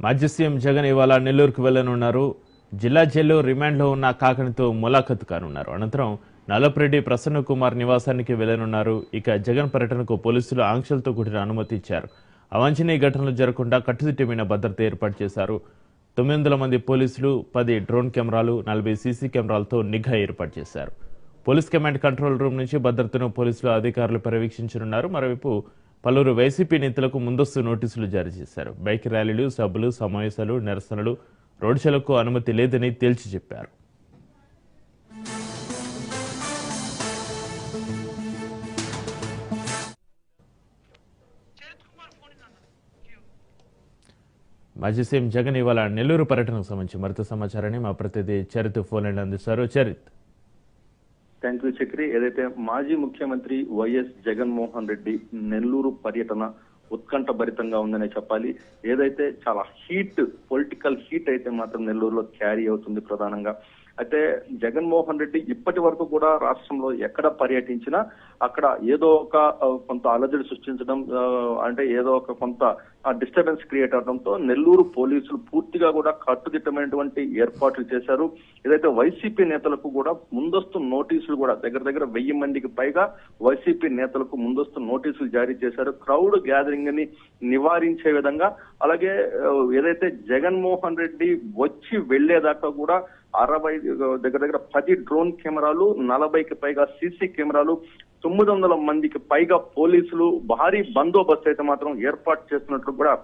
మాజీ సీఎం జగన్ ఇవాళ నెల్లూరుకు వెళ్లనున్నారు. జిల్లా జైల్లో రిమాండ్లో ఉన్న కాకనితో ములాఖతు కానున్నారు. అనంతరం నల్లపరెడ్డి ప్రసన్న కుమార్ నివాసానికి వెళ్లనున్నారు. ఇక జగన్ పర్యటనకు పోలీసులు ఆంక్షలతో కూడిన అనుమతి ఇచ్చారు. అవాంఛనీయ ఘటనలు జరగకుండా కట్టుదిట్టమైన భద్రత ఏర్పాటు చేశారు. 900 మంది పోలీసులు, 10 డ్రోన్ కెమెరాలు, 40 సీసీ కెమెరాలతో నిఘా ఏర్పాటు చేశారు. పోలీస్ కమాండ్ కంట్రోల్ రూమ్ నుంచి భద్రతను పోలీసులు అధికారులు పర్యవేక్షించనున్నారు. మరోవైపు పలువురు వైసీపీ నేతలకు ముందస్తు నోటీసులు జారీ చేశారు. బైక్ ర్యాలీలు, సభలు, సమావేశాలు, నిరసనలు, రోడ్ షోలకు అనుమతి లేదని తేల్చి చెప్పారు. మాజీ సీఎం జగన్ ఇవాళ నెల్లూరు పర్యటనకు సంబంధించి మరింత సమాచారాన్ని మా ప్రతినిధి చరిత్ ఫోన్ లైన్ అందిస్తారు. చరిత్. Thank you Chakri. ఏదైతే మాజీ ముఖ్యమంత్రి వైఎస్ జగన్మోహన్ రెడ్డి నెల్లూరు పర్యటన ఉత్కంఠభరితంగా ఉందనే చెప్పాలి. ఏదైతే చాలా పొలిటికల్ హీట్ అయితే మాత్రం నెల్లూరులో క్యారీ అవుతుంది ప్రధానంగా. అయితే జగన్మోహన్ రెడ్డి ఇప్పటి వరకు కూడా రాష్ట్రంలో ఎక్కడ పర్యటించినా అక్కడ ఏదో ఒక కొంత అలజడి సృష్టించడం, అంటే ఏదో ఒక కొంత డిస్టర్బెన్స్ క్రియేట్ అవడంతో నెల్లూరు పోలీసులు పూర్తిగా కూడా కట్టుదిట్టమైనటువంటి ఏర్పాట్లు చేశారు. ఏదైతే వైసీపీ నేతలకు కూడా ముందస్తు నోటీసులు కూడా దగ్గర 1000 మందికి పైగా వైసీపీ నేతలకు ముందస్తు నోటీసులు జారీ చేశారు. క్రౌడ్ గ్యాదరింగ్ ని నివారించే విధంగా, అలాగే ఏదైతే జగన్మోహన్ రెడ్డి వచ్చి వెళ్లేదాకా కూడా 60 10 డ్రోన్ కెమెరాలు, 40కి పైగా సీసీ కెమెరాలు, 900 మందికి పైగా పోలీసులు, భారీ బందోబస్తు అయితే మాత్రం ఏర్పాటు చేస్తున్నట్లు కూడా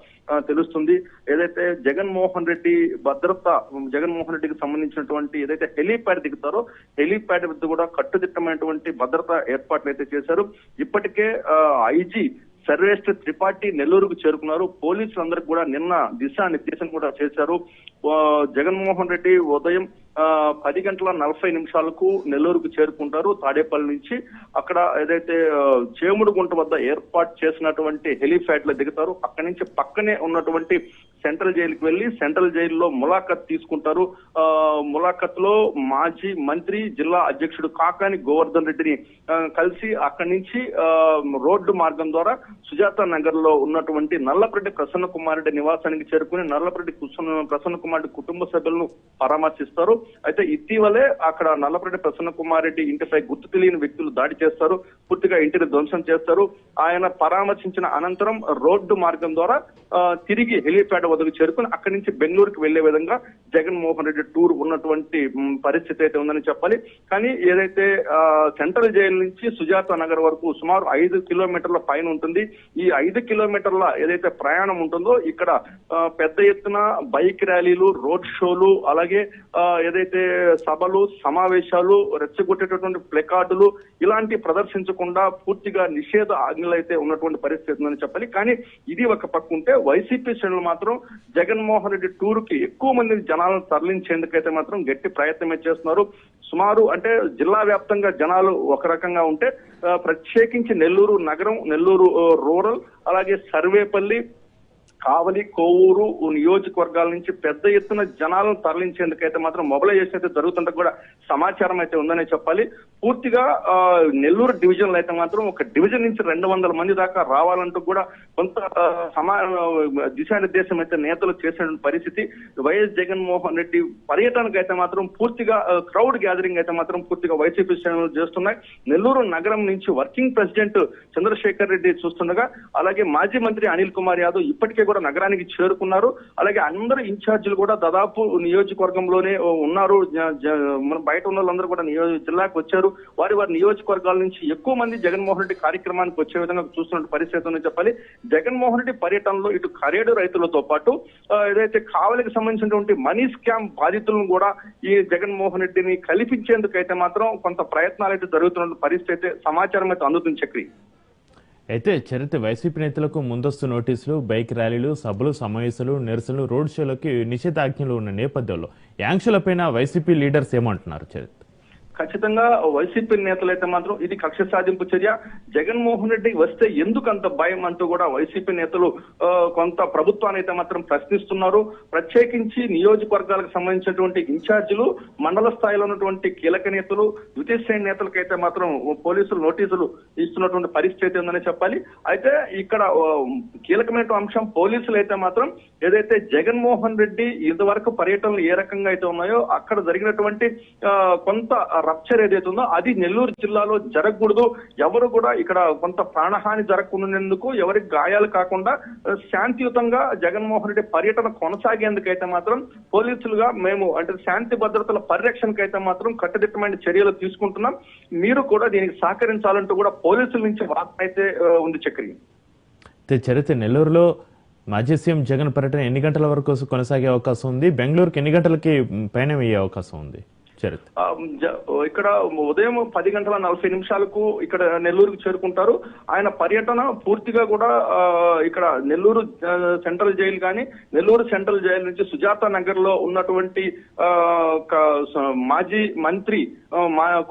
తెలుస్తుంది. ఏదైతే జగన్మోహన్ రెడ్డికి సంబంధించినటువంటి ఏదైతే హెలీప్యాడ్ దిగుతారో హెలీప్యాడ్ వద్ద కూడా కట్టుదిట్టమైనటువంటి భద్రతా ఏర్పాట్లు అయితే చేశారు. ఇప్పటికే ఐజీ సర్వేశ్వర త్రిపాఠి నెల్లూరుకు చేరుకున్నారు. పోలీసులందరికీ కూడా నిన్న దిశానిర్దేశం కూడా చేశారు. జగన్మోహన్ రెడ్డి ఉదయం 10:40 నెల్లూరుకు చేరుకుంటారు. తాడేపల్లి నుంచి అక్కడ ఏదైతే చేముడుగుంట వద్ద ఏర్పాటు చేసినటువంటి హెలీప్యాడ్ లో దిగుతారు. అక్కడి నుంచి పక్కనే ఉన్నటువంటి సెంట్రల్ జైలుకి వెళ్లి సెంట్రల్ జైల్లో ములాఖత్ తీసుకుంటారు. ములాఖత్ లో మాజీ మంత్రి, జిల్లా అధ్యక్షుడు కాకాని గోవర్ధన్ రెడ్డిని కలిసి అక్కడి నుంచి రోడ్డు మార్గం ద్వారా సుజాత నగర్ లో ఉన్నటువంటి నల్లపరెడ్డి ప్రసన్న కుమార్ రెడ్డి నివాసానికి చేరుకుని నల్లపరెడ్డి ప్రసన్న కుమార్ రెడ్డి కుటుంబ సభ్యులను పరామర్శిస్తారు. అయితే ఇటీవలే అక్కడ నల్లపరెడ్డి ప్రసన్న కుమార్ రెడ్డి ఇంటిపై గుర్తు తెలియని వ్యక్తులు దాడి చేస్తారు. పూర్తిగా ఇంటిని ధ్వంసం చేస్తారు. ఆయన పరామర్శించిన అనంతరం రోడ్డు మార్గం ద్వారా తిరిగి హెలీప్యాడ్ వద్దకు చేరుకుని అక్కడి నుంచి బెంగళూరుకు వెళ్లే విధంగా జగన్మోహన్ రెడ్డి టూర్ ఉన్నటువంటి పరిస్థితి అయితే ఉందని చెప్పాలి. కానీ ఏదైతే సెంట్రల్ జైలు నుంచి సుజాత నగర్ వరకు సుమారు 5 కిలోమీటర్ల పైన ఉంటుంది. ఈ 5 కిలోమీటర్ల ఏదైతే ప్రయాణం ఉంటుందో ఇక్కడ పెద్ద ఎత్తున బైక్ ర్యాలీలు, రోడ్ షోలు, అలాగే ఏదైతే సభలు, సమావేశాలు, రెచ్చగొట్టేటటువంటి ప్లెకార్డులు ఇలాంటి ప్రదర్శించకుండా పూర్తిగా నిషేధ ఆజ్ఞలు అయితే ఉన్నటువంటి పరిస్థితి ఉందని చెప్పాలి. కానీ ఇది ఒక పక్క ఉంటే వైసీపీ శ్రేణులు మాత్రం జగన్మోహన్ రెడ్డి టూర్ కి ఎక్కువ మంది జనాలను తరలించేందుకైతే మాత్రం గట్టి ప్రయత్నమే చేస్తున్నారు. సుమారు అంటే జిల్లా వ్యాప్తంగా జనాలు ఒక రకంగా ఉంటే ప్రత్యేకించి నెల్లూరు నగరం, నెల్లూరు రూరల్, అలాగే సర్వేపల్లి, కావలి, కోవూరు నియోజకవర్గాల నుంచి పెద్ద ఎత్తున జనాలను తరలించేందుకైతే మాత్రం మొబిలైజేషన్ అయితే జరుగుతుంటే కూడా సమాచారం అయితే ఉందనే చెప్పాలి. పూర్తిగా నెల్లూరు డివిజన్ లో అయితే మాత్రం ఒక డివిజన్ నుంచి 200 మంది దాకా రావాలంటూ కూడా కొంత దిశానిర్దేశం అయితే నేతలు చేసిన పరిస్థితి. వైఎస్ జగన్మోహన్ రెడ్డి పర్యటనకు అయితే మాత్రం పూర్తిగా క్రౌడ్ గ్యాదరింగ్ అయితే మాత్రం పూర్తిగా వైసీపీ శ్రేణులు చేస్తున్నాయి. నెల్లూరు నగరం నుంచి వర్కింగ్ ప్రెసిడెంట్ చంద్రశేఖర్ రెడ్డి చూస్తుండగా, అలాగే మాజీ మంత్రి అనిల్ కుమార్ యాదవ్ ఇప్పటికే కూడా నగరానికి చేరుకున్నారు. అలాగే అందరూ ఇన్ఛార్జీలు కూడా దాదాపు నియోజకవర్గంలోనే ఉన్నారు. బయట ఉన్న వాళ్ళందరూ కూడా జిల్లాకు వచ్చారు. వారి నియోజకవర్గాల నుంచి ఎక్కువ మంది జగన్మోహన్ రెడ్డి కార్యక్రమానికి వచ్చే విధంగా చూస్తున్న పరిస్థితి ఉందని చెప్పాలి. జగన్మోహన్ రెడ్డి పర్యటనలో ఇటు ఖరేడు రైతులతో పాటు ఏదైతే కావలికి సంబంధించినటువంటి మనీ స్కామ్ బాధితులను కూడా ఈ జగన్మోహన్ రెడ్డిని కల్పించేందుకైతే మాత్రం కొంత ప్రయత్నాలు అయితే జరుగుతున్న పరిస్థితి అయితే సమాచారం అయితే అందుతుంది చక్రి. అయితే చరిత్ర వైసీపీ నేతలకు ముందస్తు నోటీసులు, బైక్ ర్యాలీలు, సభలు, సమావేశాలు, నిరసనలు, రోడ్ షోలకి నిషేధాజ్ఞలు ఉన్న నేపథ్యంలో యాంక్షలపైన వైసీపీ లీడర్స్ ఏమంటున్నారు చరిత్ర? ఖచ్చితంగా వైసీపీ నేతలు అయితే మాత్రం ఇది కక్ష సాధింపు చర్య, జగన్మోహన్ రెడ్డి వస్తే ఎందుకు అంత భయం అంటూ కూడా వైసీపీ నేతలు కొంత ప్రభుత్వాన్ని అయితే మాత్రం ప్రశ్నిస్తున్నారు. ప్రత్యేకించి నియోజకవర్గాలకు సంబంధించినటువంటి ఇన్ఛార్జీలు, మండల స్థాయిలో ఉన్నటువంటి కీలక నేతలు, ద్వితీయ శ్రేణి నేతలకైతే మాత్రం పోలీసులు నోటీసులు ఇస్తున్నటువంటి పరిస్థితి ఉందని చెప్పాలి. అయితే ఇక్కడ కీలకమైన అంశం, పోలీసులు అయితే మాత్రం ఏదైతే జగన్మోహన్ రెడ్డి ఇంతవరకు పర్యటనలు ఏ రకంగా అయితే ఉన్నాయో అక్కడ జరిగినటువంటి కొంత రప్చర్ ఏదైతే ఉందో అది నెల్లూరు జిల్లాలో జరగకూడదు, ఎవరు కూడా ఇక్కడ కొంత ప్రాణహాని జరగకుండానేందుకు, ఎవరికి గాయాలు కాకుండా శాంతియుతంగా జగన్మోహన్ రెడ్డి పర్యటన కొనసాగేందుకైతే మాత్రం పోలీసులుగా మేము అంటే శాంతి భద్రతల పరిరక్షణకైతే మాత్రం కట్టుదిట్టమైన చర్యలు తీసుకుంటున్నాం, మీరు కూడా దీనికి సహకరించాలంటూ కూడా పోలీసుల నుంచి వార్త అయితే ఉంది చక్రి. చరిత్ర నెల్లూరులో మాజీ సీఎం జగన్ పర్యటన ఎన్ని గంటల వరకు కొనసాగే అవకాశం ఉంది? బెంగళూరుకి ఎన్ని గంటలకి పయనం అయ్యే అవకాశం ఉంది? ఇక్కడ ఉదయం 10:40 ఇక్కడ నెల్లూరుకు చేరుకుంటారు. ఆయన పర్యటన పూర్తిగా కూడా ఇక్కడ నెల్లూరు సెంట్రల్ జైలు కానీ, నెల్లూరు సెంట్రల్ జైలు నుంచి సుజాత నగర్ లో ఉన్నటువంటి మాజీ మంత్రి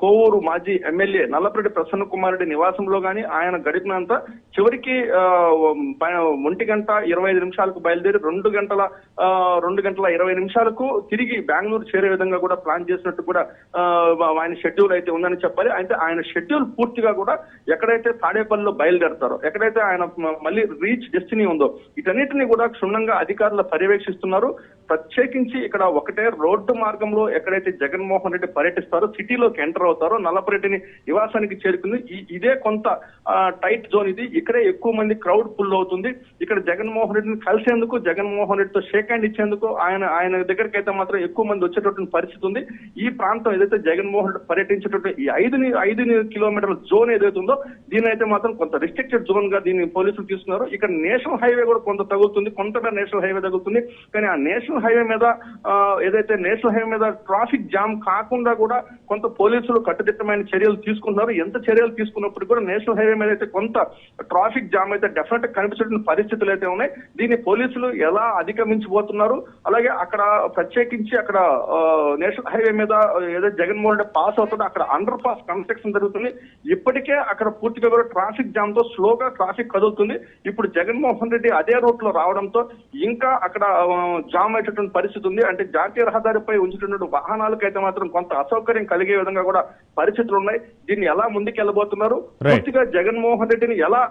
కోవూరు మాజీ ఎమ్మెల్యే నల్లపరెడ్డి ప్రసన్న కుమార్ రెడ్డి నివాసంలో కానీ ఆయన గడిపినంత చివరికి 1:25 బయలుదేరి 2:20 తిరిగి బెంగళూరు చేరే విధంగా కూడా ప్లాన్ చేసినట్టు కూడా ఆయన షెడ్యూల్ అయితే ఉందని చెప్పాలి. అయితే ఆయన షెడ్యూల్ పూర్తిగా కూడా ఎక్కడైతే తాడేపల్లిలో బయలుదేరతారో, ఎక్కడైతే ఆయన మళ్ళీ రీచ్ డెస్టినీ ఉందో వీటన్నిటిని కూడా క్షుణ్ణంగా అధికారులు పర్యవేక్షిస్తున్నారు. ప్రత్యేకించి ఇక్కడ ఒకటే రోడ్డు మార్గంలో ఎక్కడైతే జగన్మోహన్ రెడ్డి పర్యటిస్తారో, సిటీలోకి ఎంటర్ అవుతారో, నల్లపరెడ్డిని నివాసానికి చేరుకుంది. ఇదే కొంత టైట్ జోన్ ఇది. ఇక్కడే ఎక్కువ మంది క్రౌడ్ ఫుల్ అవుతుంది. ఇక్కడ జగన్మోహన్ రెడ్డిని కలిసేందుకు, జగన్మోహన్ రెడ్డితో షేక్ హ్యాండ్ ఇచ్చేందుకు ఆయన దగ్గరికి అయితే మాత్రం ఎక్కువ మంది వచ్చేటటువంటి పరిస్థితి ఉంది. ఈ ప్రాంతం ఏదైతే జగన్మోహన్ రెడ్డి పర్యటించేటటువంటి ఈ 5 కిలోమీటర్ల జోన్ ఏదైతే ఉందో దీని అయితే మాత్రం కొంత రిస్ట్రిక్టెడ్ జోన్ గా దీన్ని పోలీసులు తీసుకున్నారు. ఇక్కడ నేషనల్ హైవే కూడా కొంత తగులుతుంది, కొంత నేషనల్ హైవే తగులుతుంది. కానీ ఆ నేషనల్ హైవే మీద ఏదైతే నేషనల్ హైవే మీద ట్రాఫిక్ జామ్ కాకుండా కూడా కొంత పోలీసులు కట్టుదిట్టమైన చర్యలు తీసుకుంటున్నారు. ఎంత చర్యలు తీసుకున్నప్పుడు కూడా నేషనల్ హైవే మీద అయితే కొంత ట్రాఫిక్ జామ్ అయితే డెఫినెట్ గా కనిపించిన పరిస్థితులు అయితే ఉన్నాయి. దీన్ని పోలీసులు ఎలా అధిగమించబోతున్నారు, అలాగే అక్కడ ప్రత్యేకించి అక్కడ నేషనల్ హైవే మీద ఏదో జగన్మోహన్ రెడ్డి పాస్ అవుతుందో అక్కడ అండర్ పాస్ కన్స్ట్రక్షన్ జరుగుతుంది. ఇప్పటికే అక్కడ పూర్తిగా కూడా ట్రాఫిక్ జామ్ తో స్లోగా ట్రాఫిక్ కదులుతుంది. ఇప్పుడు జగన్మోహన్ రెడ్డి అదే రూట్ లో రావడంతో ఇంకా అక్కడ జామ్ అయ్యేటటువంటి పరిస్థితి ఉంది. అంటే జాతీయ రహదారిపై ఉంచుతున్న వాహనాలకైతే మాత్రం కొంత అసౌకర్యం కలిగే విధంగా కూడా పరిస్థితులు ఉన్నాయి. దీన్ని ఎలా ముందుకెళ్ళబోతున్నారు, పూర్తిగా జగన్మోహన్ రెడ్డిని ఎలా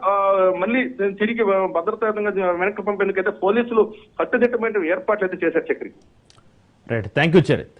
మళ్ళీ తిరిగి భద్రతాయుతంగా వెనక్కి పంపేందుకైతే పోలీసులు కట్టుదిట్టమైన ఏర్పాట్లు అయితే చేశారు Chakri. Right, thank you Charith.